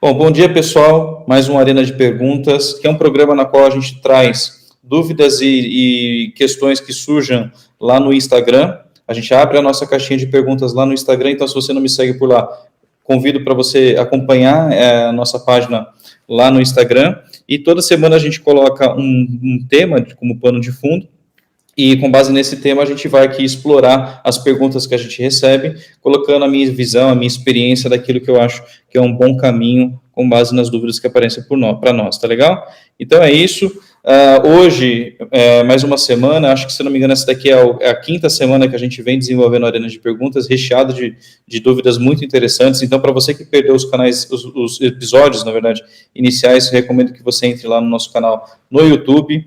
Bom, bom dia, pessoal. Mais uma Arena de Perguntas, que é um programa na qual a gente traz dúvidas e questões que surjam lá no Instagram. A gente abre a nossa caixinha de perguntas lá no Instagram, então se você não me segue por lá, convido para você acompanhar a nossa página lá no Instagram. E toda semana a gente coloca um tema como pano de fundo, e com base nesse tema, a gente vai aqui explorar as perguntas que a gente recebe, colocando a minha visão, a minha experiência daquilo que eu acho que é um bom caminho, com base nas dúvidas que aparecem para nós, tá legal? Então é isso. Hoje, mais uma semana, acho que, se não me engano, essa daqui é a quinta semana que a gente vem desenvolvendo a Arena de Perguntas, recheado de dúvidas muito interessantes. Então, para você que perdeu os canais, os episódios, na verdade, iniciais, recomendo que você entre lá no nosso canal no YouTube.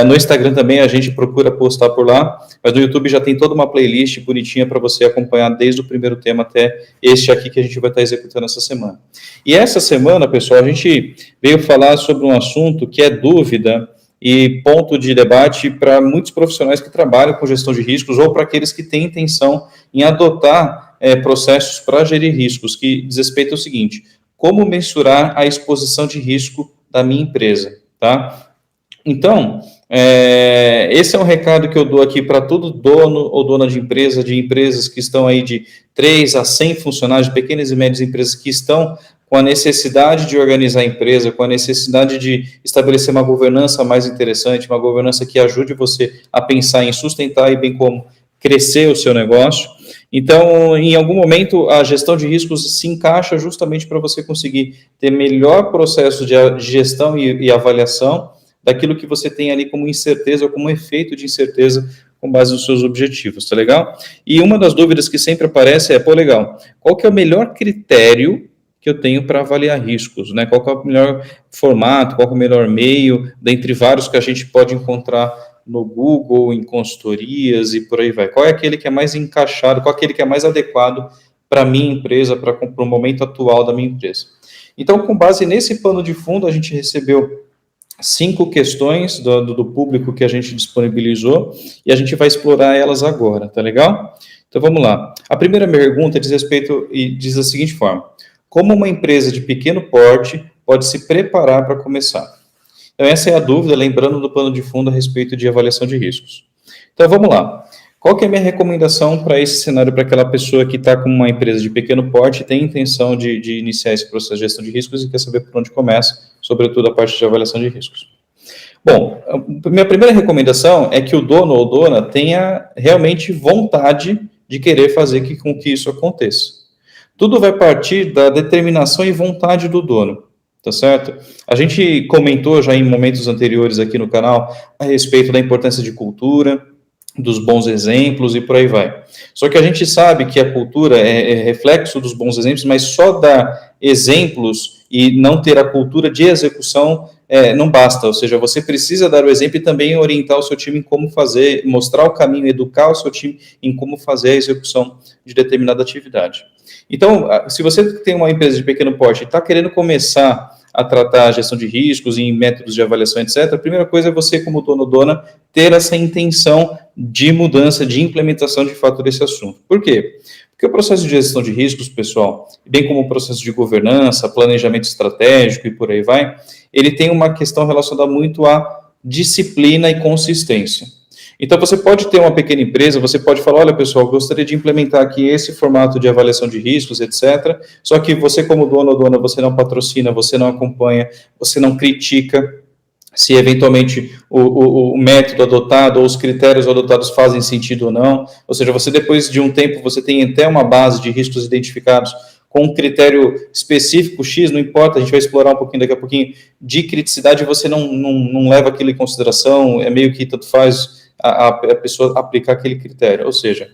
No Instagram também a gente procura postar por lá, mas no YouTube já tem toda uma playlist bonitinha para você acompanhar desde o primeiro tema até este aqui que a gente vai estar executando essa semana. E essa semana, pessoal, a gente veio falar sobre um assunto que é dúvida e ponto de debate para muitos profissionais que trabalham com gestão de riscos ou para aqueles que têm intenção em adotar processos para gerir riscos, que diz respeito ao seguinte: como mensurar a exposição de risco da minha empresa, tá? Então, esse é um recado que eu dou aqui para todo dono ou dona de empresas que estão aí de 3 a 100 funcionários, de pequenas e médias empresas que estão com a necessidade de organizar a empresa, com a necessidade de estabelecer uma governança mais interessante, uma governança que ajude você a pensar em sustentar e bem como crescer o seu negócio. Então, em algum momento, a gestão de riscos se encaixa justamente para você conseguir ter melhor processo de gestão e avaliação daquilo que você tem ali como incerteza ou como efeito de incerteza com base nos seus objetivos, tá legal? E uma das dúvidas que sempre aparece é, legal, qual que é o melhor critério que eu tenho para avaliar riscos, né? Qual que é o melhor formato, qual que é o melhor meio, dentre vários que a gente pode encontrar no Google, em consultorias e por aí vai. Qual é aquele que é mais encaixado, qual é aquele que é mais adequado para a minha empresa, para o momento atual da minha empresa? Então, com base nesse pano de fundo, a gente recebeu 5 questões do público que a gente disponibilizou e a gente vai explorar elas agora, tá legal? Então vamos lá. A primeira pergunta diz respeito e diz da seguinte forma: como uma empresa de pequeno porte pode se preparar para começar? Então essa é a dúvida, lembrando do plano de fundo a respeito de avaliação de riscos. Então vamos lá. Qual que é a minha recomendação para esse cenário, para aquela pessoa que está com uma empresa de pequeno porte, tem intenção de iniciar esse processo de gestão de riscos e quer saber por onde começa, sobretudo a parte de avaliação de riscos? Bom, a minha primeira recomendação é que o dono ou dona tenha realmente vontade de querer fazer com que isso aconteça. Tudo vai partir da determinação e vontade do dono, tá certo? A gente comentou já em momentos anteriores aqui no canal a respeito da importância de cultura, dos bons exemplos e por aí vai. Só que a gente sabe que a cultura é reflexo dos bons exemplos, mas só dar exemplos e não ter a cultura de execução não basta. Ou seja, você precisa dar o exemplo e também orientar o seu time em como fazer, mostrar o caminho, educar o seu time em como fazer a execução de determinada atividade. Então, se você tem uma empresa de pequeno porte e está querendo começar a tratar a gestão de riscos em métodos de avaliação, etc., a primeira coisa é você, como dono ou dona, ter essa intenção de mudança, de implementação de fato desse assunto. Por quê? Porque o processo de gestão de riscos, pessoal, bem como o processo de governança, planejamento estratégico e por aí vai, ele tem uma questão relacionada muito à disciplina e consistência. Então, você pode ter uma pequena empresa, você pode falar, olha, pessoal, gostaria de implementar aqui esse formato de avaliação de riscos, etc. Só que você, como dono ou dona, você não patrocina, você não acompanha, você não critica se eventualmente o método adotado ou os critérios adotados fazem sentido ou não. Ou seja, você, depois de um tempo, você tem até uma base de riscos identificados com um critério específico X, não importa, a gente vai explorar um pouquinho daqui a pouquinho, de criticidade, você não leva aquilo em consideração, é meio que tanto faz a pessoa aplicar aquele critério. Ou seja,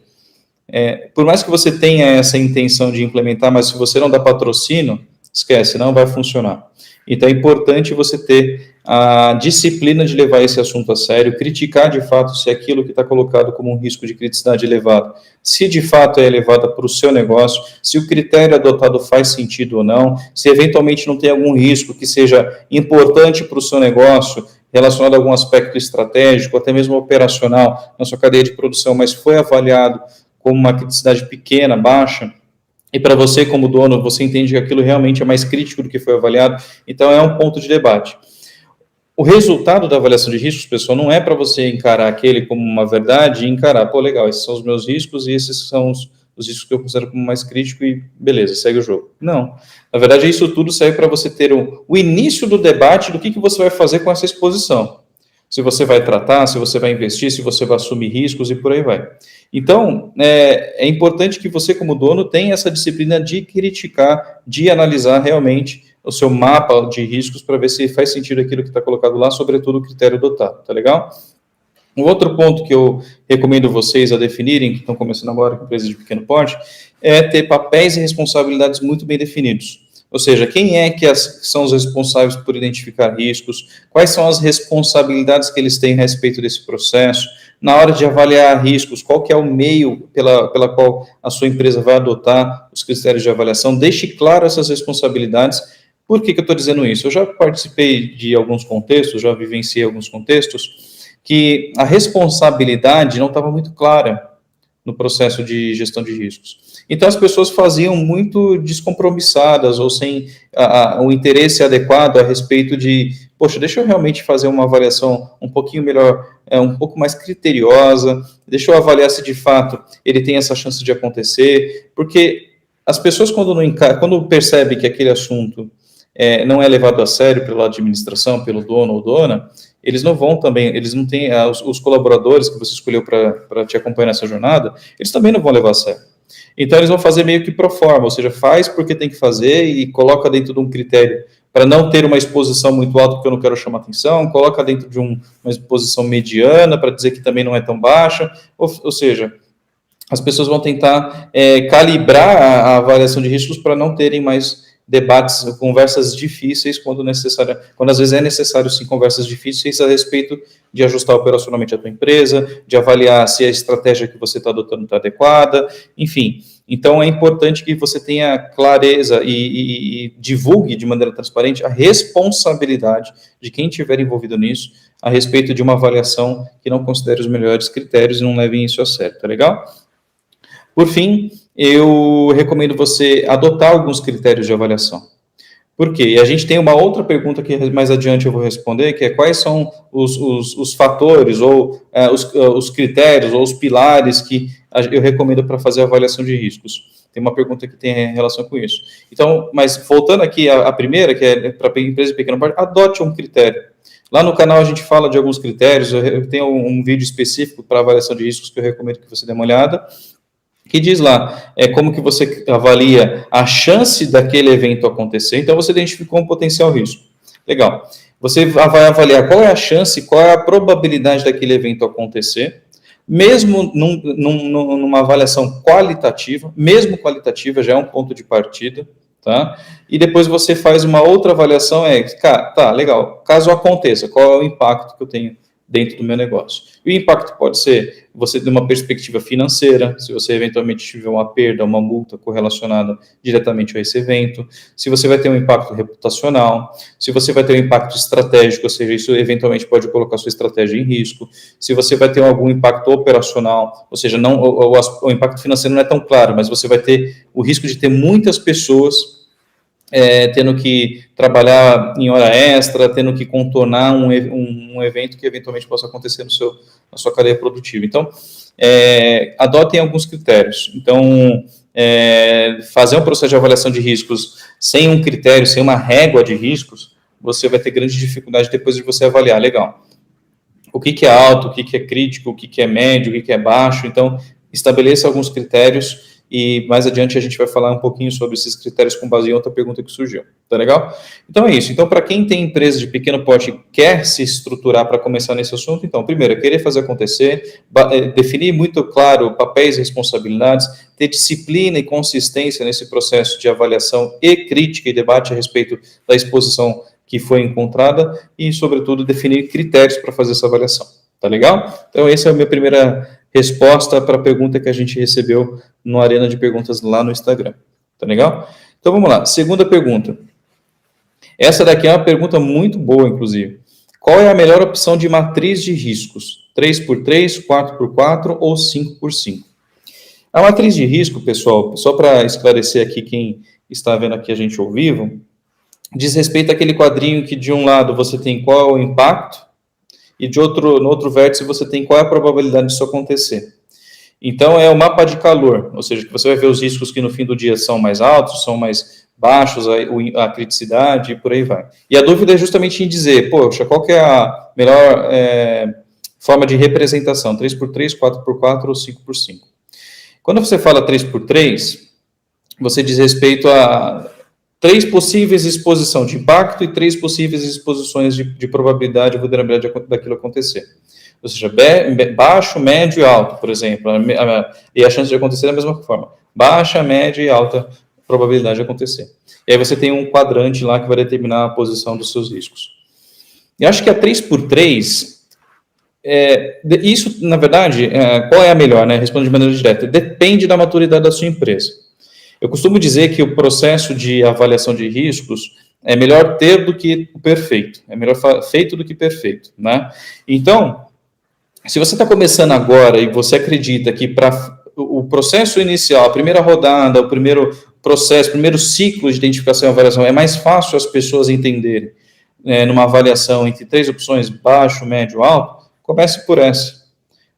por mais que você tenha essa intenção de implementar, mas se você não dá patrocínio, esquece, não vai funcionar. Então é importante você ter a disciplina de levar esse assunto a sério, criticar de fato se aquilo que está colocado como um risco de criticidade elevado, se de fato é elevado para o seu negócio, se o critério adotado faz sentido ou não, se eventualmente não tem algum risco que seja importante para o seu negócio, relacionado a algum aspecto estratégico, até mesmo operacional na sua cadeia de produção, mas foi avaliado como uma criticidade pequena, baixa, e para você, como dono, você entende que aquilo realmente é mais crítico do que foi avaliado, então é um ponto de debate. O resultado da avaliação de riscos, pessoal, não é para você encarar aquele como uma verdade e encarar, pô, legal, esses são os meus riscos e esses são os riscos que eu considero como mais crítico e beleza, segue o jogo. Não. Na verdade, isso tudo serve para você ter o início do debate do que você vai fazer com essa exposição. Se você vai tratar, se você vai investir, se você vai assumir riscos e por aí vai. Então, é importante que você, como dono, tenha essa disciplina de criticar, de analisar realmente o seu mapa de riscos para ver se faz sentido aquilo que está colocado lá, sobretudo o critério adotado, tá legal? Um outro ponto que eu recomendo vocês a definirem, que estão começando agora com empresas de pequeno porte, é ter papéis e responsabilidades muito bem definidos. Ou seja, quem é que são os responsáveis por identificar riscos, quais são as responsabilidades que eles têm a respeito desse processo, na hora de avaliar riscos, qual que é o meio pela qual a sua empresa vai adotar os critérios de avaliação, deixe claro essas responsabilidades. Por que eu estou dizendo isso? Eu já participei de alguns contextos, já vivenciei alguns contextos, que a responsabilidade não estava muito clara no processo de gestão de riscos. Então, as pessoas faziam muito descompromissadas ou sem o interesse adequado a respeito de, poxa, deixa eu realmente fazer uma avaliação um pouquinho melhor, um pouco mais criteriosa, deixa eu avaliar se de fato ele tem essa chance de acontecer, porque as pessoas, quando percebem que aquele assunto não é levado a sério pela administração, pelo dono ou dona, eles não vão também, eles não têm, os colaboradores que você escolheu para te acompanhar nessa jornada, eles também não vão levar a sério. Então, eles vão fazer meio que pro forma, ou seja, faz porque tem que fazer e coloca dentro de um critério para não ter uma exposição muito alta, porque eu não quero chamar atenção, coloca dentro de uma exposição mediana, para dizer que também não é tão baixa, ou seja, as pessoas vão tentar calibrar a avaliação de riscos para não terem mais debates, conversas difíceis quando às vezes é necessário sim conversas difíceis a respeito de ajustar operacionalmente a tua empresa, de avaliar se a estratégia que você está adotando está adequada, enfim. Então é importante que você tenha clareza e divulgue de maneira transparente a responsabilidade de quem estiver envolvido nisso a respeito de uma avaliação que não considere os melhores critérios e não leve isso a sério, tá legal? Por fim, eu recomendo você adotar alguns critérios de avaliação. Por quê? E a gente tem uma outra pergunta que mais adiante eu vou responder, que é quais são os fatores ou os critérios ou os pilares que eu recomendo para fazer a avaliação de riscos. Tem uma pergunta que tem relação com isso. Então, mas voltando aqui à primeira, que é para empresa de pequeno porte, adote um critério. Lá no canal a gente fala de alguns critérios, eu tenho um vídeo específico para avaliação de riscos que eu recomendo que você dê uma olhada, que diz lá, como que você avalia a chance daquele evento acontecer. Então, você identificou um potencial risco. Legal. Você vai avaliar qual é a chance, qual é a probabilidade daquele evento acontecer, mesmo numa avaliação qualitativa, mesmo qualitativa já é um ponto de partida, tá? E depois você faz uma outra avaliação, tá, legal, caso aconteça, qual é o impacto que eu tenho dentro do meu negócio. E o impacto pode ser você de uma perspectiva financeira, se você eventualmente tiver uma perda, uma multa correlacionada diretamente a esse evento, se você vai ter um impacto reputacional, se você vai ter um impacto estratégico, ou seja, isso eventualmente pode colocar sua estratégia em risco, se você vai ter algum impacto operacional, ou seja, não, o impacto financeiro não é tão claro, mas você vai ter o risco de ter muitas pessoas tendo que trabalhar em hora extra, tendo que contornar um evento que eventualmente possa acontecer na sua cadeia produtiva. Então, adotem alguns critérios. Então, fazer um processo de avaliação de riscos sem um critério, sem uma régua de riscos, você vai ter grande dificuldade depois de você avaliar. Legal. O que é alto, o que é crítico, o que é médio, o que é baixo. Então, estabeleça alguns critérios e mais adiante a gente vai falar um pouquinho sobre esses critérios com base em outra pergunta que surgiu, tá legal? Então é isso. Então, para quem tem empresa de pequeno porte e quer se estruturar para começar nesse assunto, então, primeiro, é querer fazer acontecer, definir muito claro papéis e responsabilidades, ter disciplina e consistência nesse processo de avaliação e crítica e debate a respeito da exposição que foi encontrada e, sobretudo, definir critérios para fazer essa avaliação, tá legal? Então, essa é a minha primeira resposta para a pergunta que a gente recebeu no Arena de Perguntas lá no Instagram. Tá legal? Então, vamos lá. Segunda pergunta. Essa daqui é uma pergunta muito boa, inclusive. Qual é a melhor opção de matriz de riscos? 3x3, 4x4 ou 5x5? A matriz de risco, pessoal, só para esclarecer aqui quem está vendo aqui a gente ao vivo, diz respeito àquele quadrinho que de um lado você tem qual é o impacto e no outro vértice você tem qual é a probabilidade disso acontecer. Então, é o mapa de calor, ou seja, que você vai ver os riscos que no fim do dia são mais altos, são mais baixos, a criticidade e por aí vai. E a dúvida é justamente em dizer, poxa, qual que é a melhor forma de representação, 3x3, 4x4 ou 5x5? Quando você fala 3x3, você diz respeito a 3 possíveis exposições de impacto e 3 possíveis exposições de probabilidade e vulnerabilidade daquilo acontecer. Ou seja, baixo, médio e alto, por exemplo, e a chance de acontecer da mesma forma. Baixa, média e alta probabilidade de acontecer. E aí você tem um quadrante lá que vai determinar a posição dos seus riscos. E acho que a 3x3, isso, na verdade, qual é a melhor, né? Respondo de maneira direta. Depende da maturidade da sua empresa. Eu costumo dizer que o processo de avaliação de riscos é melhor ter do que o perfeito. É melhor feito do que perfeito, né? Então, se você está começando agora e você acredita que para o processo inicial, a primeira rodada, o primeiro processo, o primeiro ciclo de identificação e avaliação é mais fácil as pessoas entenderem numa avaliação entre 3 opções, baixo, médio, alto, comece por essa.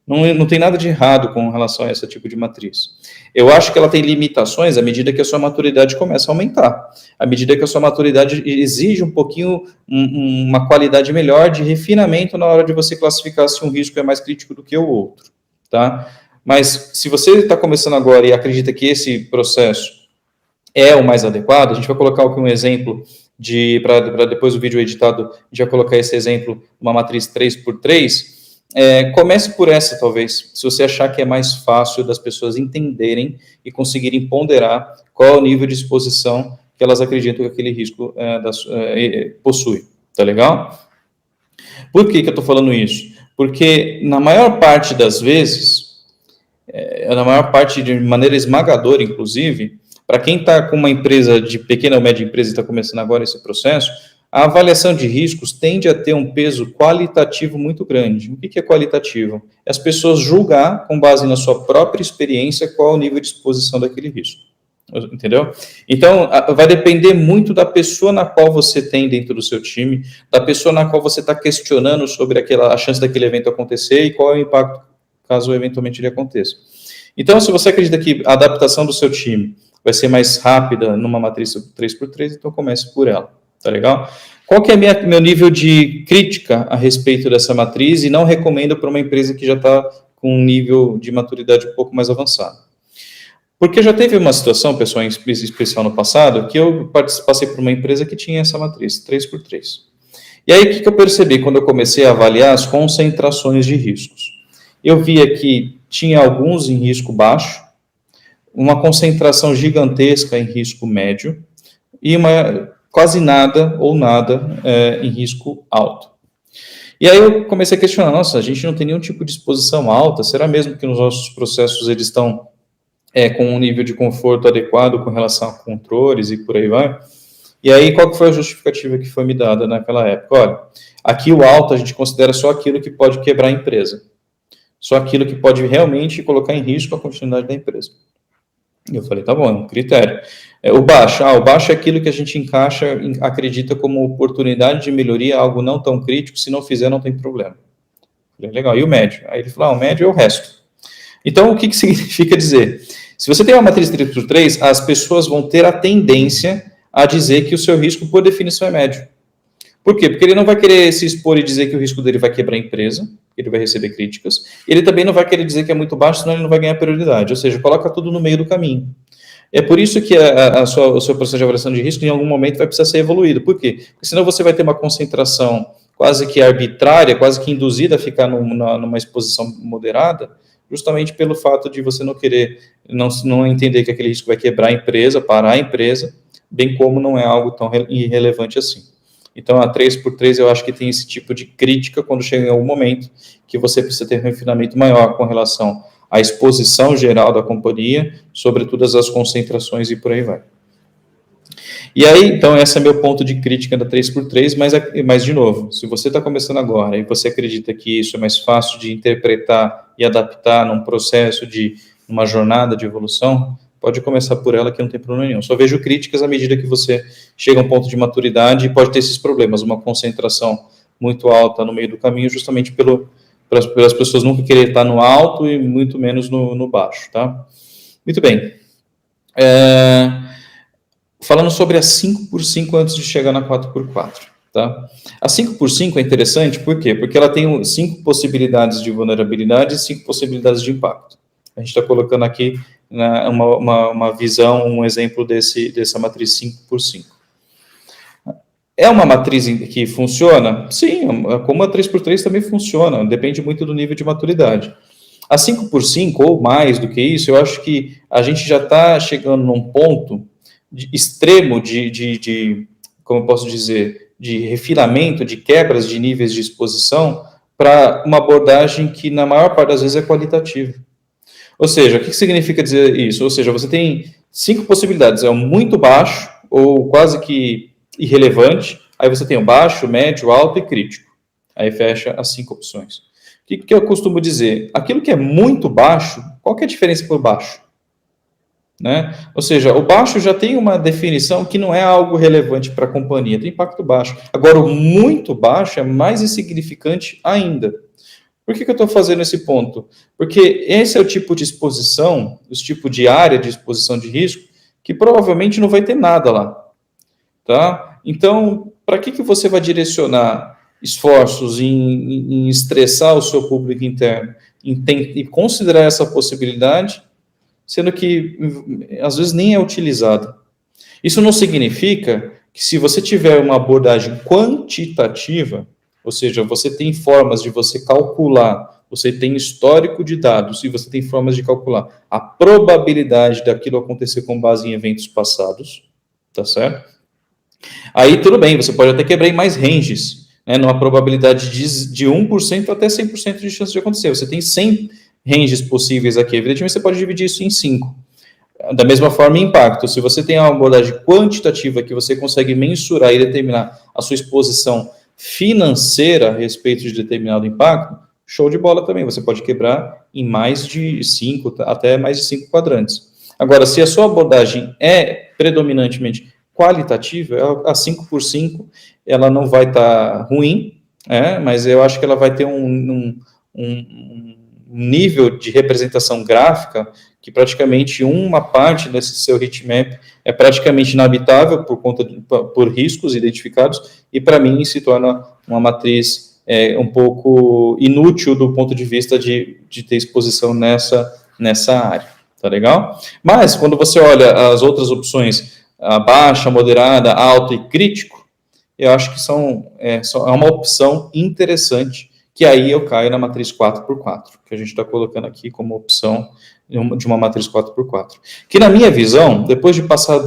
Não tem nada de errado com relação a esse tipo de matriz. Eu acho que ela tem limitações à medida que a sua maturidade começa a aumentar. À medida que a sua maturidade exige um pouquinho, uma qualidade melhor de refinamento na hora de você classificar se um risco é mais crítico do que o outro, tá? Mas se você está começando agora e acredita que esse processo é o mais adequado, a gente vai colocar aqui um exemplo para depois do vídeo editado, a gente vai colocar esse exemplo, uma matriz 3x3, comece por essa, talvez, se você achar que é mais fácil das pessoas entenderem e conseguirem ponderar qual é o nível de exposição que elas acreditam que aquele risco possui, tá legal? Por que eu estou falando isso? Porque na maior parte das vezes, na maior parte de maneira esmagadora, inclusive, para quem está com uma empresa de pequena ou média empresa e está começando agora esse processo, a avaliação de riscos tende a ter um peso qualitativo muito grande. O que é qualitativo? É as pessoas julgar, com base na sua própria experiência, qual é o nível de exposição daquele risco. Entendeu? Então, vai depender muito da pessoa na qual você tem dentro do seu time, da pessoa na qual você está questionando sobre a chance daquele evento acontecer e qual é o impacto caso eventualmente ele aconteça. Então, se você acredita que a adaptação do seu time vai ser mais rápida numa matriz 3x3, então comece por ela. Tá legal? Qual que é meu nível de crítica a respeito dessa matriz e não recomendo para uma empresa que já está com um nível de maturidade um pouco mais avançado? Porque já teve uma situação, pessoal, em especial no passado, que eu passei por uma empresa que tinha essa matriz, 3x3. E aí, o que eu percebi quando eu comecei a avaliar as concentrações de riscos? Eu via que tinha alguns em risco baixo, uma concentração gigantesca em risco médio e quase nada ou nada em risco alto. E aí eu comecei a questionar, nossa, a gente não tem nenhum tipo de exposição alta, será mesmo que nos nossos processos eles estão com um nível de conforto adequado com relação a controles e por aí vai? E aí qual que foi a justificativa que foi me dada naquela época? Olha, aqui o alto a gente considera só aquilo que pode quebrar a empresa, só aquilo que pode realmente colocar em risco a continuidade da empresa. E eu falei, tá bom, é um critério. O baixo é aquilo que a gente acredita como oportunidade de melhoria, algo não tão crítico, se não fizer não tem problema. Eu falei, legal, e o médio? Aí ele falou, o médio é o resto. Então, o que significa dizer? Se você tem uma matriz 3x3, as pessoas vão ter a tendência a dizer que o seu risco, por definição, é médio. Por quê? Porque ele não vai querer se expor e dizer que o risco dele vai quebrar a empresa, ele vai receber críticas, ele também não vai querer dizer que é muito baixo, senão ele não vai ganhar prioridade, ou seja, coloca tudo no meio do caminho. É por isso que o seu processo de avaliação de risco, em algum momento, vai precisar ser evoluído. Por quê? Porque senão você vai ter uma concentração quase que arbitrária, quase que induzida a ficar numa exposição moderada, justamente pelo fato de você não querer, não entender que aquele risco vai quebrar a empresa, parar a empresa, bem como não é algo tão irrelevante assim. Então, a 3x3 eu acho que tem esse tipo de crítica quando chega em algum momento que você precisa ter um refinamento maior com relação à exposição geral da companhia, sobre todas as concentrações e por aí vai. E aí, então, esse é meu ponto de crítica da 3x3, mas de novo, se você está começando agora e você acredita que isso é mais fácil de interpretar e adaptar num processo numa jornada de evolução, pode começar por ela que não tem problema nenhum. Só vejo críticas à medida que você chega a um ponto de maturidade e pode ter esses problemas, uma concentração muito alta no meio do caminho, justamente pelas pessoas nunca querer estar no alto e muito menos no baixo, tá? Muito bem. Falando sobre a 5x5 antes de chegar na 4x4, tá? A 5x5 é interessante, por quê? Porque ela tem 5 possibilidades de vulnerabilidade e 5 possibilidades de impacto. A gente está colocando aqui uma visão, um exemplo dessa matriz 5x5. É uma matriz que funciona? Sim, como a 3x3 também funciona, depende muito do nível de maturidade. A 5x5, ou mais do que isso, eu acho que a gente já está chegando num ponto extremo como eu posso dizer, de refinamento, de quebras de níveis de exposição, para uma abordagem que, na maior parte das vezes, é qualitativa. Ou seja, o que significa dizer isso? Ou seja, você tem 5 possibilidades, é o muito baixo, ou quase que irrelevante, aí você tem o baixo, médio, alto e crítico. Aí fecha as 5 opções. O que eu costumo dizer? Aquilo que é muito baixo, qual que é a diferença por baixo? Né? Ou seja, o baixo já tem uma definição que não é algo relevante para a companhia, tem impacto baixo. Agora, o muito baixo é mais insignificante ainda. Por que eu estou fazendo esse ponto? Porque esse é o tipo de exposição, o tipo de área de exposição de risco, que provavelmente não vai ter nada lá. Tá? Então, para que você vai direcionar esforços em estressar o seu público interno, em considerar essa possibilidade, sendo que às vezes nem é utilizado? Isso não significa que, se você tiver uma abordagem quantitativa, ou seja, você tem formas de você calcular, você tem histórico de dados e você tem formas de calcular a probabilidade daquilo acontecer com base em eventos passados, tá certo? Aí tudo bem, você pode até quebrar em mais ranges, né, numa probabilidade de 1% até 100% de chance de acontecer. Você tem 100 ranges possíveis aqui, evidentemente você pode dividir isso em 5. Da mesma forma, impacto. Se você tem uma abordagem quantitativa que você consegue mensurar e determinar a sua exposição financeira a respeito de determinado impacto, show de bola também. Você pode quebrar em mais de 5, até mais de 5 quadrantes. Agora, se a sua abordagem é predominantemente qualitativa, a 5x5, ela não vai estar ruim, mas eu acho que ela vai ter um nível de representação gráfica que praticamente uma parte desse seu heatmap é praticamente inabitável por riscos identificados, e para mim se torna uma matriz um pouco inútil do ponto de vista de ter exposição nessa área, tá legal? Mas quando você olha as outras opções, a baixa, moderada, alto e crítico, eu acho que é uma opção interessante, que aí eu caio na matriz 4x4, que a gente está colocando aqui como opção de uma matriz 4x4. Que, na minha visão, depois de passar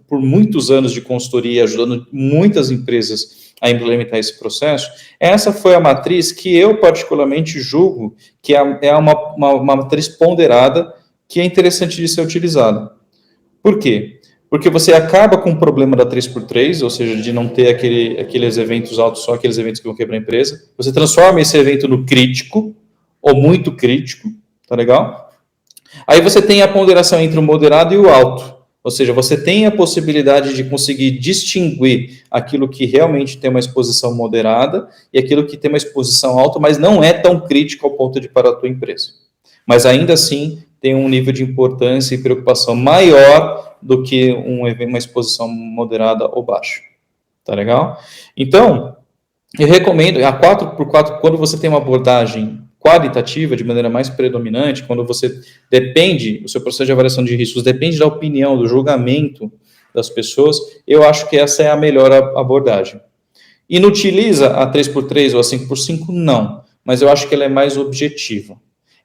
por muitos anos de consultoria, ajudando muitas empresas a implementar esse processo, essa foi a matriz que eu particularmente julgo que é uma matriz ponderada, que é interessante de ser utilizada. Por quê? Porque você acaba com o problema da 3x3, ou seja, de não ter aqueles eventos altos, só aqueles eventos que vão quebrar a empresa. Você transforma esse evento no crítico, ou muito crítico, tá legal? Aí você tem a ponderação entre o moderado e o alto, ou seja, você tem a possibilidade de conseguir distinguir aquilo que realmente tem uma exposição moderada e aquilo que tem uma exposição alta, mas não é tão crítico ao ponto de parar a tua empresa. Mas ainda assim tem um nível de importância e preocupação maior do que uma exposição moderada ou baixa. Tá legal? Então, eu recomendo a 4x4, quando você tem uma abordagem qualitativa de maneira mais predominante, quando você o seu processo de avaliação de riscos depende da opinião, do julgamento das pessoas, eu acho que essa é a melhor abordagem. Inutiliza a 3x3 ou a 5x5? Não, mas eu acho que ela é mais objetiva.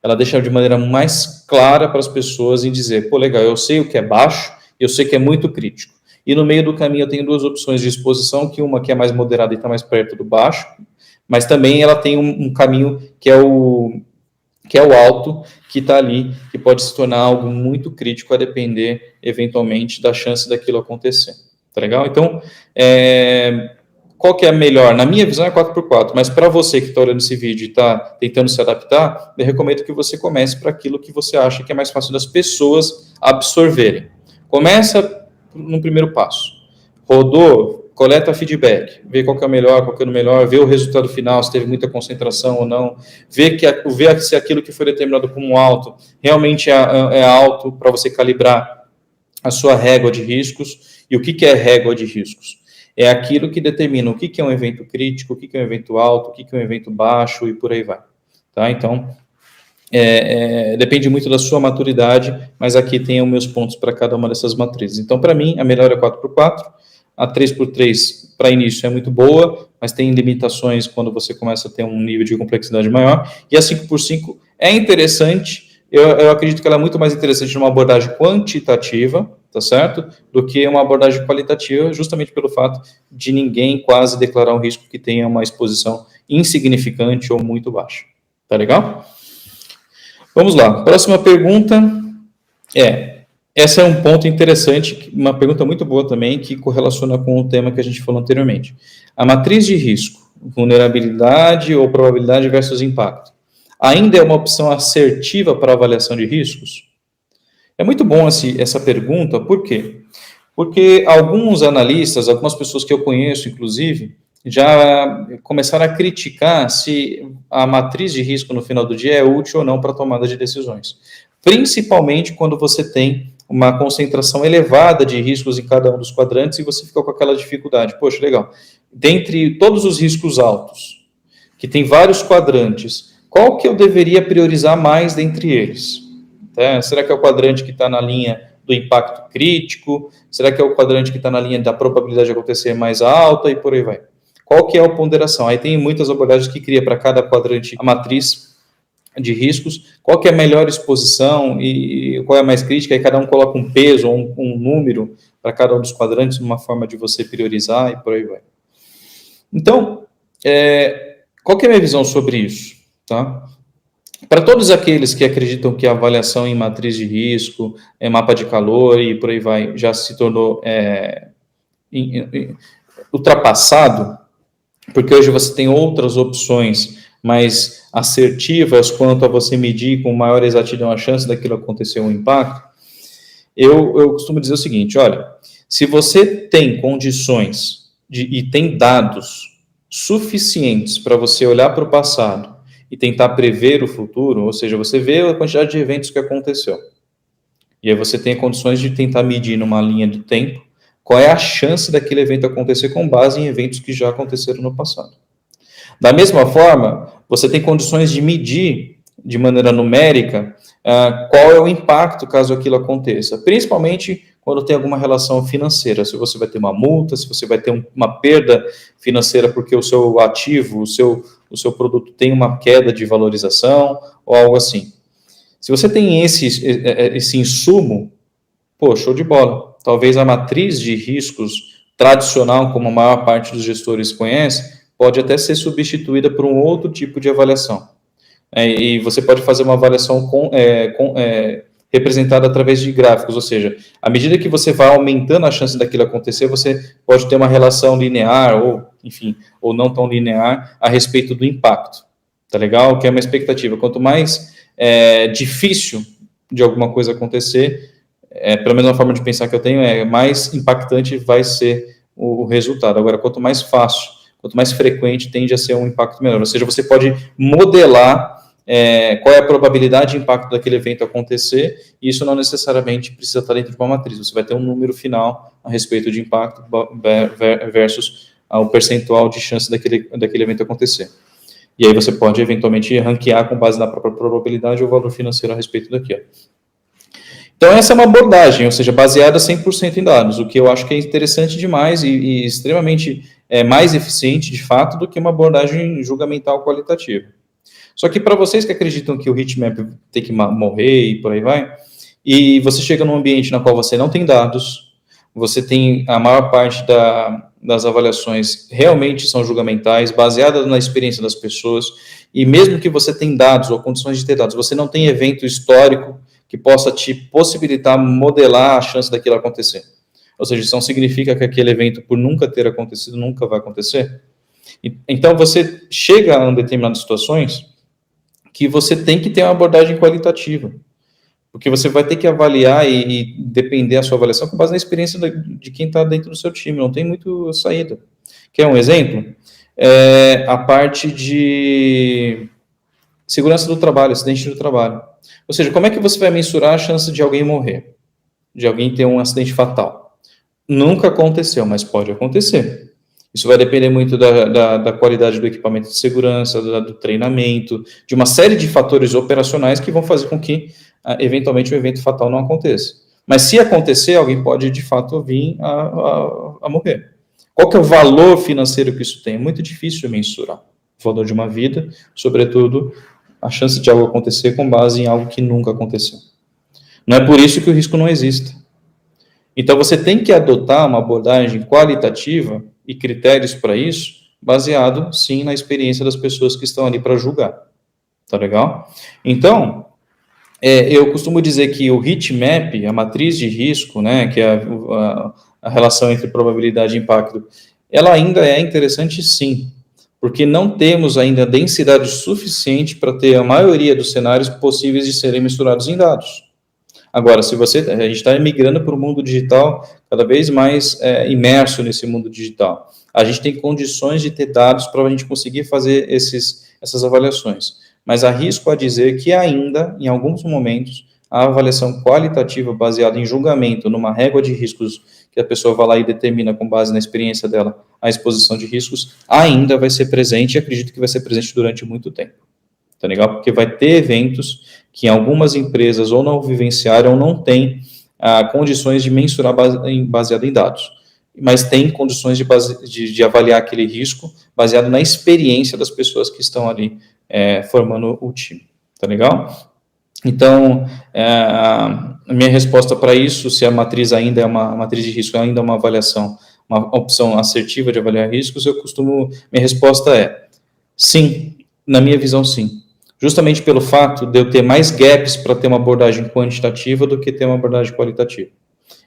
Ela deixa de maneira mais clara para as pessoas em dizer, pô, legal, eu sei o que é baixo, eu sei que é muito crítico. E no meio do caminho eu tenho 2 opções de exposição, que uma que é mais moderada e está mais perto do baixo, mas também ela tem um caminho que é o alto, que está ali, que pode se tornar algo muito crítico, a depender, eventualmente, da chance daquilo acontecer. Tá legal? Então, qual que é a melhor? Na minha visão é 4x4, mas para você que está olhando esse vídeo e está tentando se adaptar, eu recomendo que você comece para aquilo que você acha que é mais fácil das pessoas absorverem. Começa no primeiro passo. Rodou, coleta feedback, vê qual que é o melhor, qual que é o melhor, vê o resultado final, se teve muita concentração ou não, vê se aquilo que foi determinado como alto realmente é alto, para você calibrar a sua régua de riscos. E o que é régua de riscos? É aquilo que determina o que é um evento crítico, o que é um evento alto, o que é um evento baixo e por aí vai. Tá? Então, depende muito da sua maturidade, mas aqui tem os meus pontos para cada uma dessas matrizes. Então, para mim, a melhor é 4x4, a 3x3 para início é muito boa, mas tem limitações quando você começa a ter um nível de complexidade maior, e a 5x5 é interessante. Eu acredito que ela é muito mais interessante numa abordagem quantitativa, tá certo? Do que uma abordagem qualitativa, justamente pelo fato de ninguém quase declarar um risco que tenha uma exposição insignificante ou muito baixa. Tá legal? Vamos lá. Próxima pergunta essa é um ponto interessante, uma pergunta muito boa também, que correlaciona com o tema que a gente falou anteriormente. A matriz de risco, vulnerabilidade ou probabilidade versus impacto, ainda é uma opção assertiva para avaliação de riscos? É muito bom essa pergunta, por quê? Porque alguns analistas, algumas pessoas que eu conheço, inclusive, já começaram a criticar se a matriz de risco no final do dia é útil ou não para a tomada de decisões. Principalmente quando você tem uma concentração elevada de riscos em cada um dos quadrantes e você fica com aquela dificuldade. Poxa, legal. Dentre todos os riscos altos, que tem vários quadrantes, qual que eu deveria priorizar mais dentre eles? Será que é o quadrante que está na linha do impacto crítico? Será que é o quadrante que está na linha da probabilidade de acontecer mais alta? E por aí vai. Qual que é a ponderação? Aí tem muitas abordagens que cria para cada quadrante a matriz de riscos, qual que é a melhor exposição e qual é a mais crítica, aí cada um coloca um peso ou um número para cada um dos quadrantes, uma forma de você priorizar e por aí vai. Então, qual que é a minha visão sobre isso? Tá? Para todos aqueles que acreditam que a avaliação em matriz de risco, mapa de calor e por aí vai, já se tornou ultrapassado, porque hoje você tem outras opções mais assertivas quanto a você medir com maior exatidão a chance daquilo acontecer um impacto, eu costumo dizer o seguinte, olha, se você tem condições e tem dados suficientes para você olhar para o passado e tentar prever o futuro, ou seja, você vê a quantidade de eventos que aconteceu, e aí você tem condições de tentar medir numa linha do tempo qual é a chance daquele evento acontecer com base em eventos que já aconteceram no passado. Da mesma forma, você tem condições de medir de maneira numérica qual é o impacto caso aquilo aconteça, principalmente quando tem alguma relação financeira, se você vai ter uma multa, se você vai ter uma perda financeira porque o seu ativo, o seu produto tem uma queda de valorização ou algo assim. Se você tem esse insumo, pô, show de bola. Talvez a matriz de riscos tradicional, como a maior parte dos gestores conhece, pode até ser substituída por um outro tipo de avaliação. E você pode fazer uma avaliação representada através de gráficos, ou seja, à medida que você vai aumentando a chance daquilo acontecer, você pode ter uma relação linear, ou, enfim, ou não tão linear, a respeito do impacto. Tá legal? Que é uma expectativa. Quanto mais difícil de alguma coisa acontecer, pelo menos a forma de pensar que eu tenho, mais impactante vai ser o resultado. Agora, quanto mais fácil, quanto mais frequente, tende a ser um impacto menor. Ou seja, você pode modelar qual é a probabilidade de impacto daquele evento acontecer, e isso não necessariamente precisa estar dentro de uma matriz. Você vai ter um número final a respeito de impacto versus o percentual de chance daquele evento acontecer. E aí você pode, eventualmente, ranquear com base na própria probabilidade ou valor financeiro a respeito daquilo. Então, essa é uma abordagem, ou seja, baseada 100% em dados, o que eu acho que é interessante demais e extremamente mais eficiente, de fato, do que uma abordagem julgamental qualitativa. Só que para vocês que acreditam que o heatmap tem que morrer e por aí vai, e você chega num ambiente na qual você não tem dados, você tem a maior parte das avaliações realmente são julgamentais, baseadas na experiência das pessoas, e mesmo que você tenha dados ou condições de ter dados, você não tem evento histórico que possa te possibilitar modelar a chance daquilo acontecer. Ou seja, isso não significa que aquele evento, por nunca ter acontecido, nunca vai acontecer. Então, você chega a determinadas situações que você tem que ter uma abordagem qualitativa, porque você vai ter que avaliar e depender a sua avaliação com base na experiência de quem está dentro do seu time, não tem muito saída. Quer um exemplo? A parte de segurança do trabalho, acidente do trabalho. Ou seja, como é que você vai mensurar a chance de alguém morrer? De alguém ter um acidente fatal? Nunca aconteceu, mas pode acontecer. Isso vai depender muito da qualidade do equipamento de segurança, do treinamento, de uma série de fatores operacionais que vão fazer com que, eventualmente, o evento fatal não aconteça. Mas se acontecer, alguém pode, de fato, vir a morrer. Qual que é o valor financeiro que isso tem? É muito difícil de mensurar. O valor de uma vida, sobretudo, a chance de algo acontecer com base em algo que nunca aconteceu. Não é por isso que o risco não existe. Então, você tem que adotar uma abordagem qualitativa e critérios para isso, baseado, sim, na experiência das pessoas que estão ali para julgar. Tá legal? Então, eu costumo dizer que o heat map, a matriz de risco, né, que é a relação entre probabilidade e impacto, ela ainda é interessante, sim, porque não temos ainda densidade suficiente para ter a maioria dos cenários possíveis de serem misturados em dados. Agora, a gente está migrando para o mundo digital cada vez mais imerso nesse mundo digital. A gente tem condições de ter dados para a gente conseguir fazer essas avaliações. Mas arrisco a dizer que ainda, em alguns momentos, a avaliação qualitativa baseada em julgamento, numa régua de riscos que a pessoa vai lá e determina com base na experiência dela a exposição de riscos, ainda vai ser presente e acredito que vai ser presente durante muito tempo. Tá legal? Porque vai ter eventos que algumas empresas ou não vivenciaram ou não têm condições de mensurar baseado em dados, mas tem condições de avaliar aquele risco baseado na experiência das pessoas que estão ali formando o time. Tá legal? Então, a minha resposta para isso, se a matriz ainda é uma matriz de risco, ainda é uma avaliação, uma opção assertiva de avaliar riscos, minha resposta é sim, na minha visão, sim. Justamente pelo fato de eu ter mais gaps para ter uma abordagem quantitativa do que ter uma abordagem qualitativa.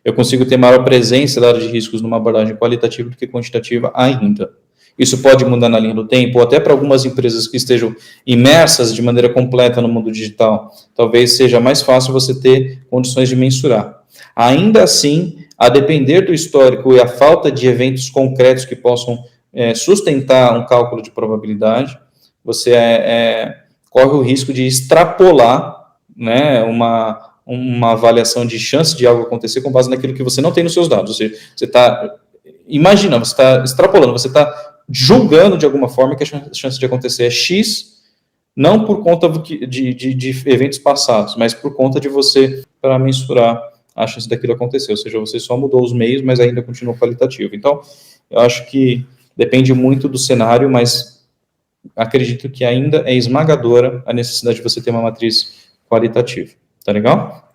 Eu consigo ter maior presença da área de riscos numa abordagem qualitativa do que quantitativa ainda. Isso pode mudar na linha do tempo, ou até para algumas empresas que estejam imersas de maneira completa no mundo digital, talvez seja mais fácil você ter condições de mensurar. Ainda assim, a depender do histórico e a falta de eventos concretos que possam sustentar um cálculo de probabilidade, você corre o risco de extrapolar, né, uma avaliação de chance de algo acontecer com base naquilo que você não tem nos seus dados. Ou seja, você está imaginando, você está extrapolando, você está julgando de alguma forma que a chance de acontecer é X, não por conta de eventos passados, mas por conta de você, para mensurar a chance daquilo acontecer. Ou seja, você só mudou os meios, mas ainda continua qualitativo. Então, eu acho que depende muito do cenário, mas acredito que ainda é esmagadora a necessidade de você ter uma matriz qualitativa. Tá legal?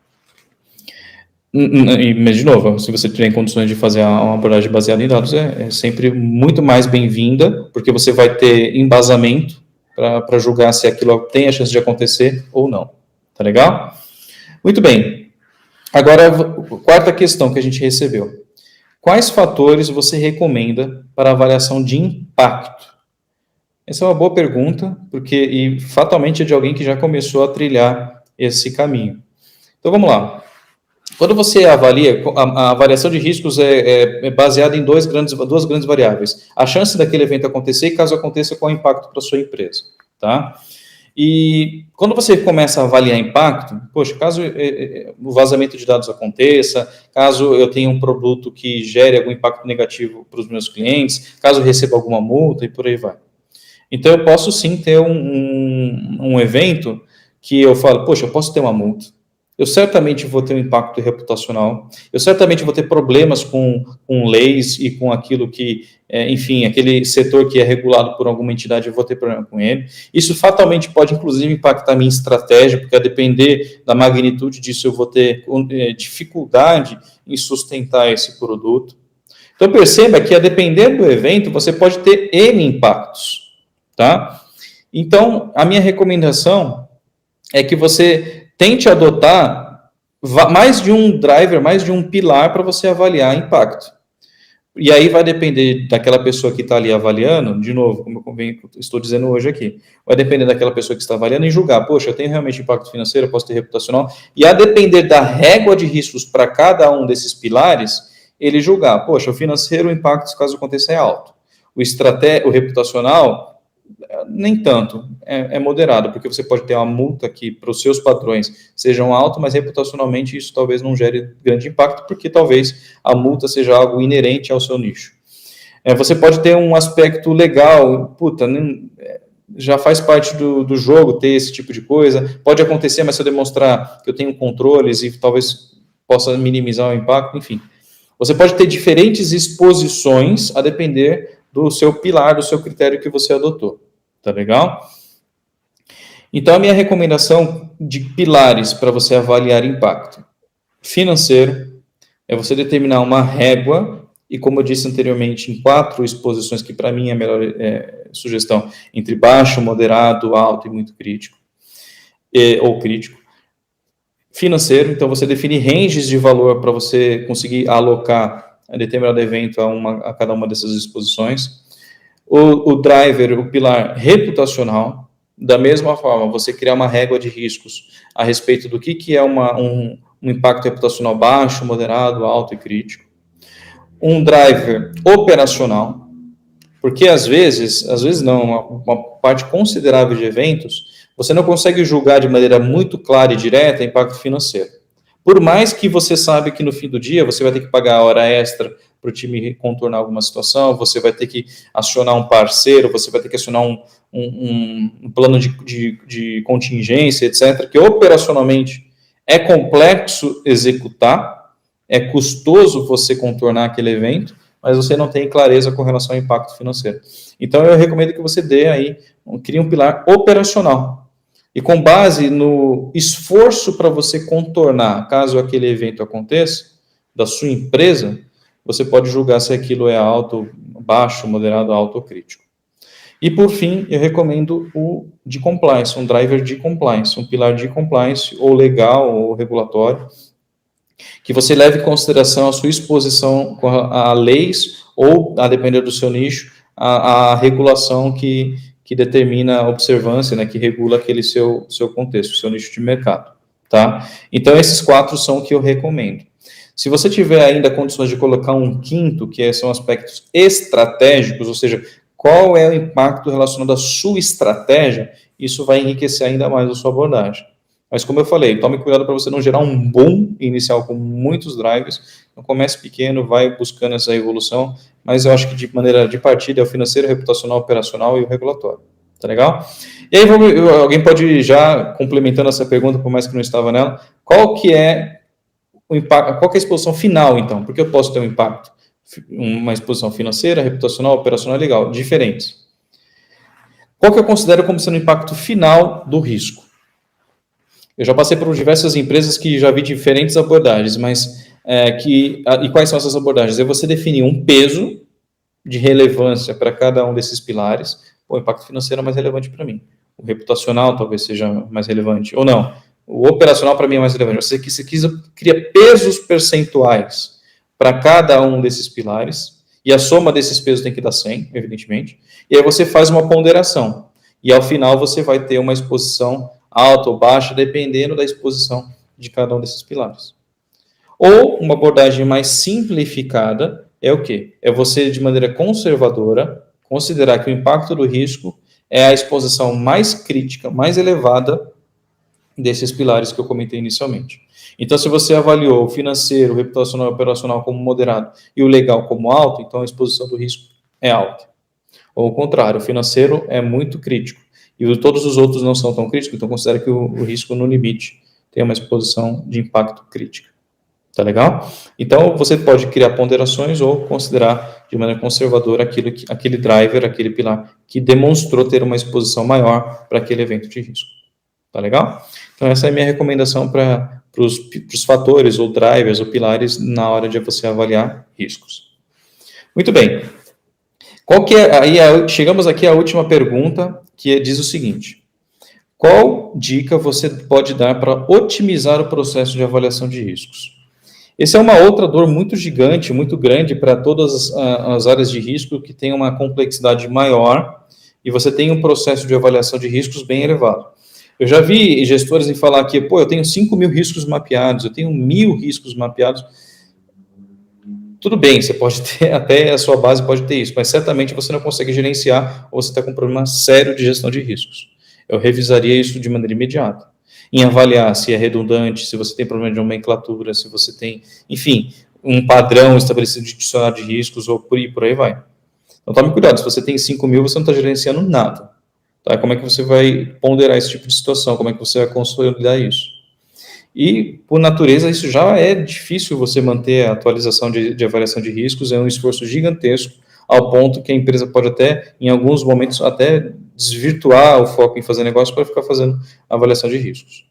Mas, de novo, se você tiver condições de fazer uma abordagem baseada em dados, é sempre muito mais bem-vinda, porque você vai ter embasamento para julgar se aquilo tem a chance de acontecer ou não. Tá legal? Muito bem. Agora, a quarta questão que a gente recebeu. Quais fatores você recomenda para avaliação de impacto? Essa é uma boa pergunta, e fatalmente é de alguém que já começou a trilhar esse caminho. Então, vamos lá. Quando você avalia, a avaliação de riscos é baseada em duas grandes variáveis. A chance daquele evento acontecer e, caso aconteça, qual é o impacto para a sua empresa. Tá? E quando você começa a avaliar impacto, poxa, caso o vazamento de dados aconteça, caso eu tenha um produto que gere algum impacto negativo para os meus clientes, caso eu receba alguma multa e por aí vai. Então, eu posso sim ter um evento que eu falo, poxa, eu posso ter uma multa. Eu certamente vou ter um impacto reputacional. Eu certamente vou ter problemas com leis e com aquilo que, enfim, aquele setor que é regulado por alguma entidade, eu vou ter problema com ele. Isso fatalmente pode, inclusive, impactar a minha estratégia, porque a depender da magnitude disso, eu vou ter dificuldade em sustentar esse produto. Então, perceba que, a depender do evento, você pode ter N impactos. Tá? Então, a minha recomendação é que você tente adotar mais de um driver, mais de um pilar para você avaliar impacto. E aí vai depender daquela pessoa que está ali avaliando, de novo, como eu estou dizendo hoje aqui, vai depender daquela pessoa que está avaliando e julgar, poxa, eu tenho realmente impacto financeiro, eu posso ter reputacional, e a depender da régua de riscos para cada um desses pilares, ele julgar, poxa, o financeiro, o impacto, caso aconteça, é alto. O reputacional, nem tanto, é moderado, porque você pode ter uma multa que para os seus padrões sejam altos, mas reputacionalmente isso talvez não gere grande impacto, porque talvez a multa seja algo inerente ao seu nicho. Você pode ter um aspecto legal, já faz parte do jogo ter esse tipo de coisa, pode acontecer, mas se eu demonstrar que eu tenho controles e talvez possa minimizar o impacto, enfim. Você pode ter diferentes exposições a depender do seu pilar, do seu critério que você adotou. Tá legal? Então, a minha recomendação de pilares para você avaliar impacto financeiro é você determinar uma régua, e como eu disse anteriormente, em 4 exposições, que para mim é a melhor sugestão, entre baixo, moderado, alto e muito crítico, ou crítico. Financeiro, então você define ranges de valor para você conseguir alocar a determinado evento a cada uma dessas exposições. O driver, o pilar reputacional, da mesma forma, você criar uma régua de riscos a respeito do que é um impacto reputacional baixo, moderado, alto e crítico. Um driver operacional, porque às vezes não, uma parte considerável de eventos, você não consegue julgar de maneira muito clara e direta impacto financeiro. Por mais que você sabe que no fim do dia você vai ter que pagar a hora extra para o time contornar alguma situação, você vai ter que acionar um parceiro, você vai ter que acionar um plano de contingência, etc., que operacionalmente é complexo executar, é custoso você contornar aquele evento, mas você não tem clareza com relação ao impacto financeiro. Então, eu recomendo que você crie um pilar operacional. E com base no esforço para você contornar, caso aquele evento aconteça, da sua empresa, você pode julgar se aquilo é alto, baixo, moderado, alto ou crítico. E por fim, eu recomendo o de compliance, um driver de compliance, um pilar de compliance, ou legal, ou regulatório, que você leve em consideração a sua exposição a leis, ou, a depender do seu nicho, a regulação que determina a observância, né, que regula aquele seu contexto, seu nicho de mercado, tá? Então, esses 4 são o que eu recomendo. Se você tiver ainda condições de colocar um quinto, que são aspectos estratégicos, ou seja, qual é o impacto relacionado à sua estratégia, isso vai enriquecer ainda mais a sua abordagem. Mas como eu falei, tome cuidado para você não gerar um boom inicial com muitos drivers. Então, comece pequeno, vai buscando essa evolução, mas eu acho que de maneira de partida é o financeiro, reputacional, operacional e o regulatório. Tá legal? E aí, alguém pode já, complementando essa pergunta, por mais que não estava nela, qual que é o impacto, qual que é a exposição final, então? Porque eu posso ter um impacto, uma exposição financeira, reputacional, operacional e legal, diferentes. Qual que eu considero como sendo o impacto final do risco? Eu já passei por diversas empresas que já vi diferentes abordagens, mas e quais são essas abordagens? É você definir um peso de relevância para cada um desses pilares. O impacto financeiro é mais relevante para mim. O reputacional talvez seja mais relevante, ou não. O operacional para mim é mais relevante. Você cria pesos percentuais para cada um desses pilares, e a soma desses pesos tem que dar 100, evidentemente, e aí você faz uma ponderação. E ao final você vai ter uma exposição alta ou baixa, dependendo da exposição de cada um desses pilares. Ou uma abordagem mais simplificada é o quê? É você, de maneira conservadora, considerar que o impacto do risco é a exposição mais crítica, mais elevada desses pilares que eu comentei inicialmente. Então, se você avaliou o financeiro, o reputacional e o operacional como moderado e o legal como alto, então a exposição do risco é alta. Ou ao contrário, o financeiro é muito crítico e todos os outros não são tão críticos, então considera que o risco no limite tem uma exposição de impacto crítica. Tá legal? Então, você pode criar ponderações ou considerar de maneira conservadora aquele driver, aquele pilar que demonstrou ter uma exposição maior para aquele evento de risco. Tá legal? Então, essa é a minha recomendação para os fatores ou drivers ou pilares na hora de você avaliar riscos. Muito bem. Chegamos aqui à última pergunta, que diz o seguinte: Qual dica você pode dar para otimizar o processo de avaliação de riscos? Essa é uma outra dor muito gigante, muito grande para todas as áreas de risco que tem uma complexidade maior e você tem um processo de avaliação de riscos bem elevado. Eu já vi gestores em falar que, eu tenho 5.000 riscos mapeados, eu tenho 1.000 riscos mapeados. Tudo bem, você pode ter, até a sua base pode ter isso, mas certamente você não consegue gerenciar ou você está com um problema sério de gestão de riscos. Eu revisaria isso de maneira imediata. Em avaliar se é redundante, se você tem problema de nomenclatura, se você tem, enfim, um padrão estabelecido de dicionário de riscos ou por aí vai. Então, tome cuidado, se você tem 5.000, você não está gerenciando nada. Tá? Como é que você vai ponderar esse tipo de situação? Como é que você vai consolidar isso? E, por natureza, isso já é difícil você manter a atualização de avaliação de riscos, é um esforço gigantesco, ao ponto que a empresa pode até, em alguns momentos, até desvirtuar o foco em fazer negócio para ficar fazendo avaliação de riscos.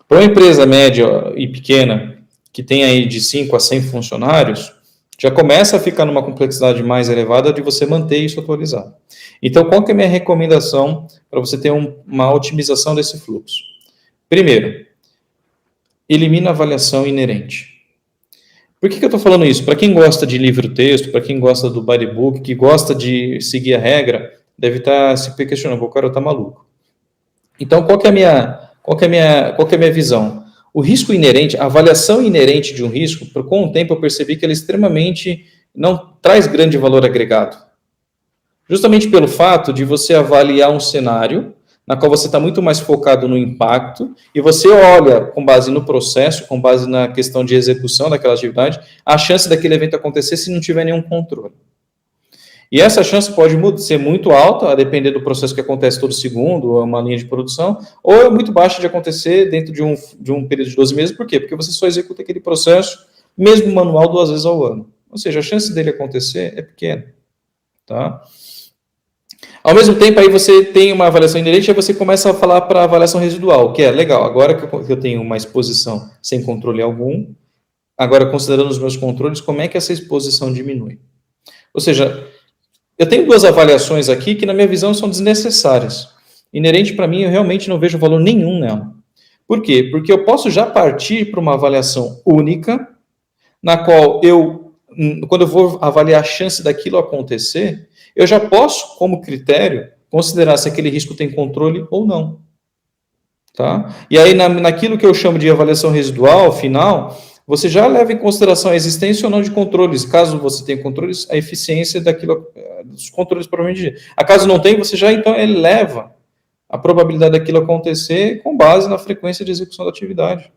Para uma empresa média e pequena, que tem aí de 5 a 100 funcionários, já começa a ficar numa complexidade mais elevada de você manter isso atualizado. Então, qual que é a minha recomendação para você ter uma otimização desse fluxo? Primeiro, elimina a avaliação inerente. Por que eu estou falando isso? Para quem gosta de livro-texto, para quem gosta do bodybook, que gosta de seguir a regra, deve estar se questionando, o cara está maluco. Então, qual que é a minha visão? O risco inerente, a avaliação inerente de um risco, com o tempo eu percebi que ele extremamente não traz grande valor agregado. Justamente pelo fato de você avaliar um cenário na qual você está muito mais focado no impacto, e você olha, com base no processo, com base na questão de execução daquela atividade, a chance daquele evento acontecer se não tiver nenhum controle. E essa chance pode ser muito alta, a depender do processo que acontece todo segundo, ou uma linha de produção, ou é muito baixa de acontecer dentro de um período de 12 meses. Por quê? Porque você só executa aquele processo, mesmo manual, 2 vezes ao ano. Ou seja, a chance dele acontecer é pequena. Tá? Ao mesmo tempo, aí você tem uma avaliação inerente, aí você começa a falar para a avaliação residual, que é legal, agora que eu tenho uma exposição sem controle algum, agora considerando os meus controles, como é que essa exposição diminui? Ou seja, eu tenho 2 avaliações aqui que, na minha visão, são desnecessárias. Inerente, para mim, eu realmente não vejo valor nenhum nela. Por quê? Porque eu posso já partir para uma avaliação única, na qual quando eu vou avaliar a chance daquilo acontecer, eu já posso, como critério, considerar se aquele risco tem controle ou não. Tá? E aí, naquilo que eu chamo de avaliação residual, final, você já leva em consideração a existência ou não de controles. Caso você tenha controles, a eficiência dos controles provavelmente. Caso não tenha, você já então eleva a probabilidade daquilo acontecer com base na frequência de execução da atividade.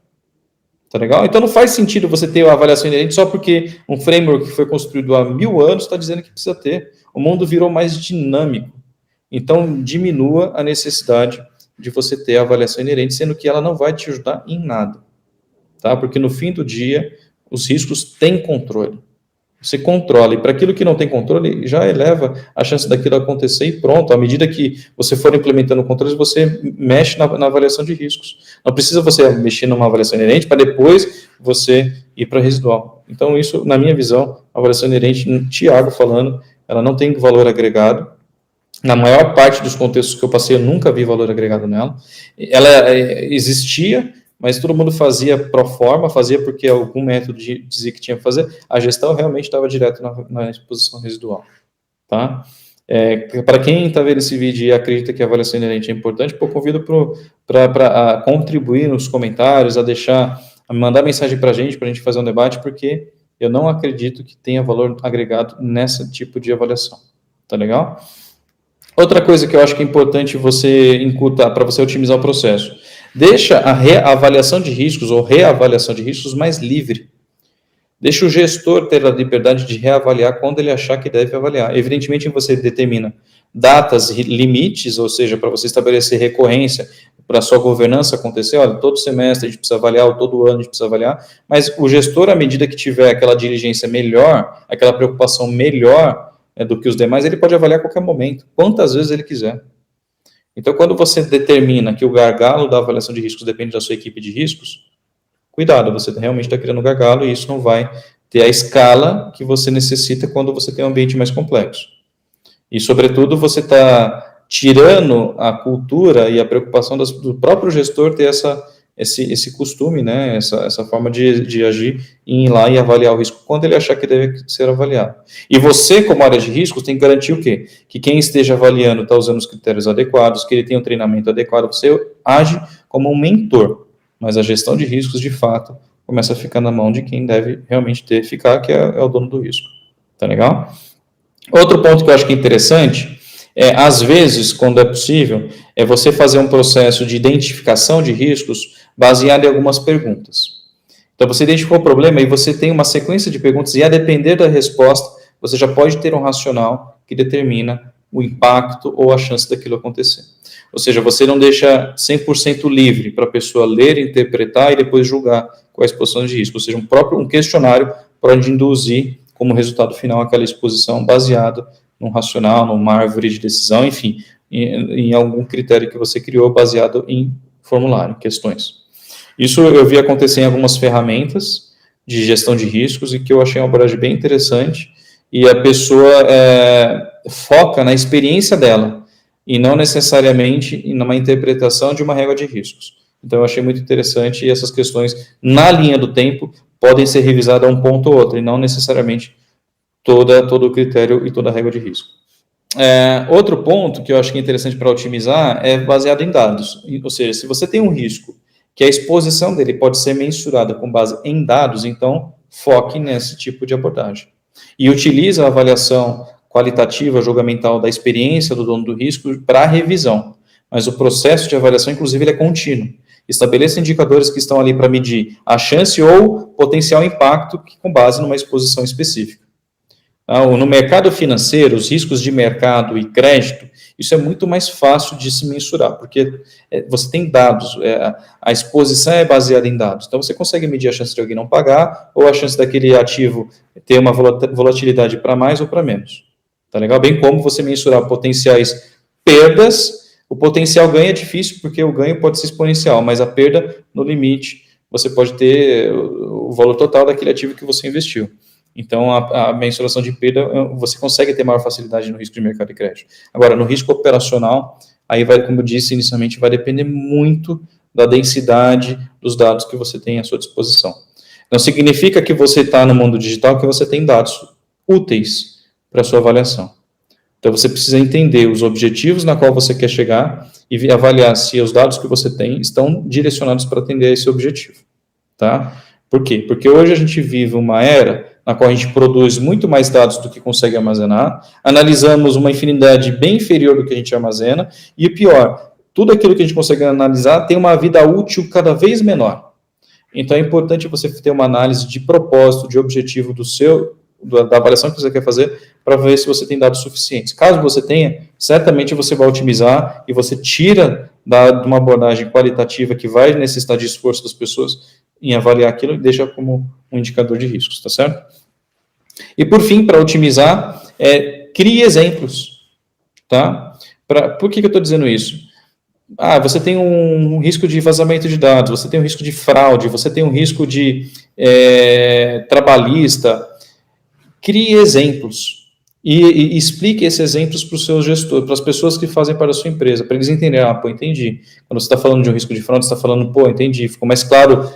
Tá legal? Então não faz sentido você ter uma avaliação inerente só porque um framework que foi construído há 1000 anos está dizendo que precisa ter. O mundo virou mais dinâmico. Então diminua a necessidade de você ter a avaliação inerente, sendo que ela não vai te ajudar em nada. Tá? Porque no fim do dia, os riscos têm controle. Você controla, e para aquilo que não tem controle, já eleva a chance daquilo acontecer e pronto. À medida que você for implementando controles, você mexe na avaliação de riscos. Não precisa você mexer numa avaliação inerente para depois você ir para residual. Então, isso, na minha visão, a avaliação inerente, Tiago falando, ela não tem valor agregado. Na maior parte dos contextos que eu passei, eu nunca vi valor agregado nela. Ela existia, mas todo mundo fazia pro forma, fazia porque algum método dizia que tinha que fazer. A gestão realmente estava direto na exposição residual. Tá? Para quem está vendo esse vídeo e acredita que a avaliação inerente é importante, convido para contribuir nos comentários, a mandar mensagem para a gente fazer um debate, porque eu não acredito que tenha valor agregado nesse tipo de avaliação. Tá legal? Outra coisa que eu acho que é importante você incutar para você otimizar o processo. Deixa a avaliação de riscos ou reavaliação de riscos mais livre. Deixa o gestor ter a liberdade de reavaliar quando ele achar que deve avaliar. Evidentemente, você determina datas limites, ou seja, para você estabelecer recorrência, para a sua governança acontecer, olha, todo semestre a gente precisa avaliar, ou todo ano a gente precisa avaliar, mas o gestor, à medida que tiver aquela diligência melhor, aquela preocupação melhor do que os demais, ele pode avaliar a qualquer momento, quantas vezes ele quiser. Então, quando você determina que o gargalo da avaliação de riscos depende da sua equipe de riscos, cuidado, você realmente está criando um gargalo e isso não vai ter a escala que você necessita quando você tem um ambiente mais complexo. E, sobretudo, você está tirando a cultura e a preocupação do próprio gestor ter esse costume, né, essa forma de agir, em ir lá e avaliar o risco quando ele achar que deve ser avaliado. E você, como área de riscos, tem que garantir o quê? Que quem esteja avaliando está usando os critérios adequados, que ele tenha um treinamento adequado, você age como um mentor, mas a gestão de riscos, de fato, começa a ficar na mão de quem deve realmente ficar, que é o dono do risco. Tá legal? Outro ponto que eu acho que é interessante às vezes, quando é possível, é você fazer um processo de identificação de riscos baseado em algumas perguntas. Então, você identificou o problema e você tem uma sequência de perguntas e, a depender da resposta, você já pode ter um racional que determina o impacto ou a chance daquilo acontecer. Ou seja, você não deixa 100% livre para a pessoa ler, interpretar e depois julgar quais posições de risco. Ou seja, um questionário pode induzir como resultado final aquela exposição baseado num racional, numa árvore de decisão, enfim, em algum critério que você criou baseado em formulário, questões. Isso eu vi acontecer em algumas ferramentas de gestão de riscos e que eu achei uma abordagem bem interessante, e a pessoa foca na experiência dela e não necessariamente numa interpretação de uma regra de riscos. Então eu achei muito interessante, e essas questões, na linha do tempo, podem ser revisadas a um ponto ou outro, e não necessariamente todo o critério e toda a regra de risco. Outro ponto que eu acho que é interessante para otimizar é baseado em dados. Ou seja, se você tem um risco que a exposição dele pode ser mensurada com base em dados, então foque nesse tipo de abordagem. E utilize a avaliação qualitativa, julgamental da experiência do dono do risco para revisão. Mas o processo de avaliação, inclusive, ele é contínuo. Estabeleça indicadores que estão ali para medir a chance ou potencial impacto com base numa exposição específica. No mercado financeiro, os riscos de mercado e crédito, isso é muito mais fácil de se mensurar, porque você tem dados, a exposição é baseada em dados, então você consegue medir a chance de alguém não pagar, ou a chance daquele ativo ter uma volatilidade para mais ou para menos, tá legal? Bem como você mensurar potenciais perdas. O potencial ganho é difícil, porque o ganho pode ser exponencial, mas a perda, no limite, você pode ter o valor total daquele ativo que você investiu. Então, a mensuração de perda, você consegue ter maior facilidade no risco de mercado de crédito. Agora, no risco operacional, aí vai, como eu disse inicialmente, vai depender muito da densidade dos dados que você tem à sua disposição. Não significa que você está no mundo digital que você tem dados úteis para a sua avaliação. Então, você precisa entender os objetivos na qual você quer chegar e avaliar se os dados que você tem estão direcionados para atender a esse objetivo. Tá? Por quê? Porque hoje a gente vive uma era na qual a gente produz muito mais dados do que consegue armazenar, analisamos uma infinidade bem inferior do que a gente armazena, e o pior, tudo aquilo que a gente consegue analisar tem uma vida útil cada vez menor. Então é importante você ter uma análise de propósito, de objetivo da avaliação que você quer fazer, para ver se você tem dados suficientes. Caso você tenha, certamente você vai otimizar e você tira de uma abordagem qualitativa que vai necessitar de esforço das pessoas em avaliar aquilo e deixa como um indicador de riscos, tá certo? E por fim, para otimizar, crie exemplos, tá? Por que eu estou dizendo isso? Você tem um risco de vazamento de dados, você tem um risco de fraude, você tem um risco de trabalhista. Crie exemplos e explique esses exemplos para os seus gestores, para as pessoas que fazem para a sua empresa, para eles entenderem, entendi. Quando você está falando de um risco de fraude, você está falando, entendi, ficou mais claro.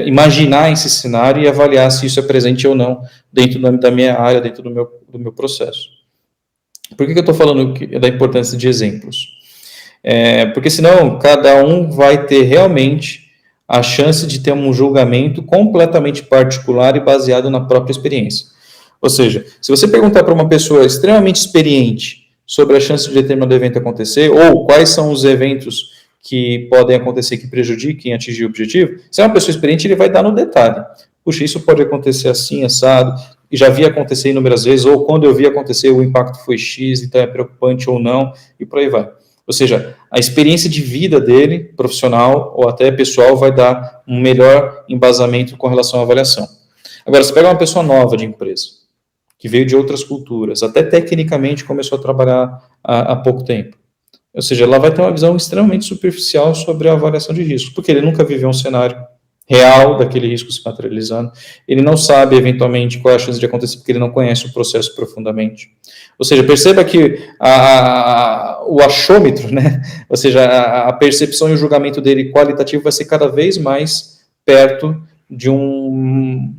Imaginar esse cenário e avaliar se isso é presente ou não dentro da minha área, dentro do meu processo. Por que eu estou falando da importância de exemplos? Porque senão cada um vai ter realmente a chance de ter um julgamento completamente particular e baseado na própria experiência. Ou seja, se você perguntar para uma pessoa extremamente experiente sobre a chance de determinado evento acontecer, ou quais são os eventos que podem acontecer que prejudiquem atingir o objetivo, se é uma pessoa experiente, ele vai dar no detalhe. Puxa, isso pode acontecer assim, assado, e já vi acontecer inúmeras vezes, ou quando eu vi acontecer, o impacto foi X, então é preocupante ou não, e por aí vai. Ou seja, a experiência de vida dele, profissional ou até pessoal, vai dar um melhor embasamento com relação à avaliação. Agora, você pega uma pessoa nova de empresa, que veio de outras culturas, até tecnicamente começou a trabalhar há pouco tempo. Ou seja, ela vai ter uma visão extremamente superficial sobre a avaliação de risco, porque ele nunca viveu um cenário real daquele risco se materializando, ele não sabe, eventualmente, qual é a chance de acontecer, porque ele não conhece o processo profundamente. Ou seja, perceba que o achômetro, né? Ou seja, a percepção e o julgamento dele qualitativo vai ser cada vez mais perto de uma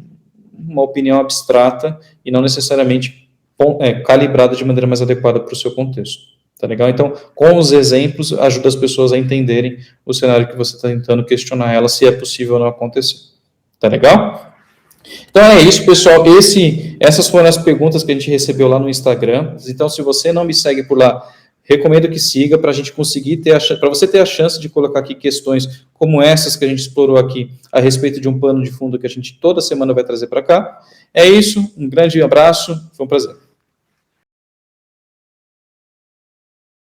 opinião abstrata e não necessariamente calibrada de maneira mais adequada para o seu contexto. Tá legal? Então, com os exemplos, ajuda as pessoas a entenderem o cenário que você está tentando questionar ela, se é possível ou não acontecer. Tá legal? Então é isso, pessoal. Essas foram as perguntas que a gente recebeu lá no Instagram. Então, se você não me segue por lá, recomendo que siga para a gente conseguir para você ter a chance de colocar aqui questões como essas que a gente explorou aqui a respeito de um pano de fundo que a gente toda semana vai trazer para cá. É isso, um grande abraço, foi um prazer.